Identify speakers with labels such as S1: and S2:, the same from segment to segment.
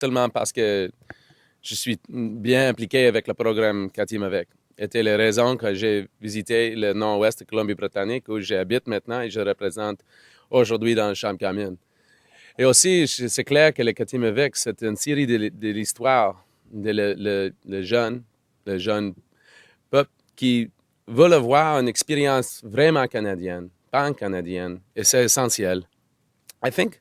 S1: seulement parce que je suis bien impliqué avec le programme Katimavik. C'était les raisons que j'ai visité le nord-ouest de Colombie-Britannique où j'habite maintenant et je représente aujourd'hui dans le Champ commune. Et aussi, c'est clair que le Katimavik, c'est une série de l'histoire de le jeune peuple qui veulent avoir une expérience vraiment canadienne, pan-canadienne, et c'est essentiel. I think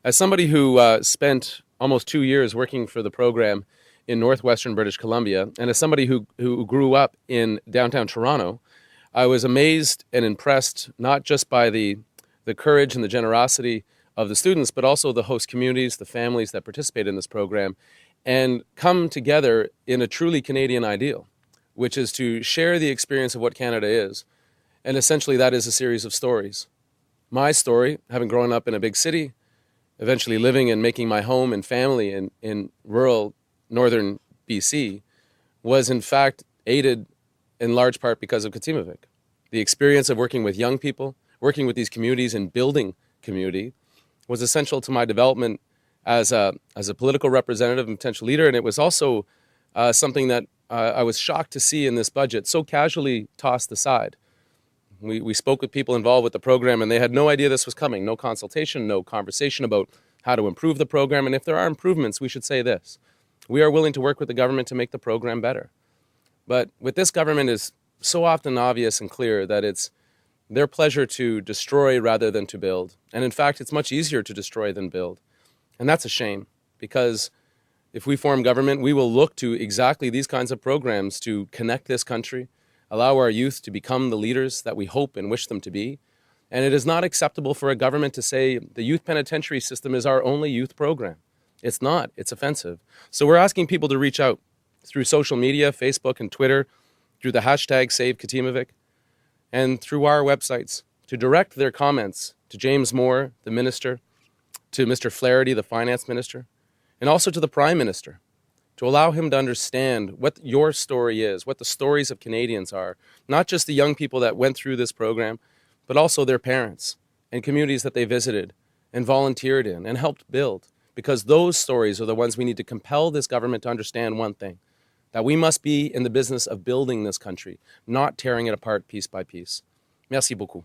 S1: as somebody who spent almost 2 years working for the program in northwestern British Columbia, and as somebody who grew up in downtown Toronto, I was amazed and impressed not just by the courage and the generosity of the students, but also the host communities, the families that participate in this program, and come together in a truly Canadian ideal, which is to share the experience of what Canada is. And essentially, that is a series of stories. My story, having grown up in a big city, eventually living and making my home and family in rural northern BC, was in fact aided in large part because of Katimavik. The experience of working with young people, working with these communities and building community was essential to my development as a political representative and potential leader. And it was also something that I was shocked to see in this budget so casually tossed aside. We spoke with people involved with the program, and they had no idea this was coming. No consultation, no conversation about how to improve the program. And if there are improvements, we should say this. We are willing to work with the government to make the program better. But with this government, is so often obvious and clear that it's their pleasure to destroy rather than to build. And in fact, it's much easier to destroy than build. And that's a shame, because if we form government, we will look to exactly these kinds of programs to connect this country, allow our youth to become the leaders that we hope and wish them to be. And it is not acceptable for a government to say the youth penitentiary system is our only youth program. It's not. It's offensive. So we're asking people to reach out through social media, Facebook and Twitter, through the hashtag Save Katimavik, and through our websites to direct their comments to James Moore, the minister, to Mr. Flaherty, the finance minister, and also to the prime minister, to allow him to understand what your story is, what the stories of Canadians are, not just the young people that went through this program, but also their parents and communities that they visited and volunteered in and helped build. Because those stories are the ones we need to compel this government to understand one thing, that we must be in the business of building this country, not tearing it apart piece by piece. Merci beaucoup.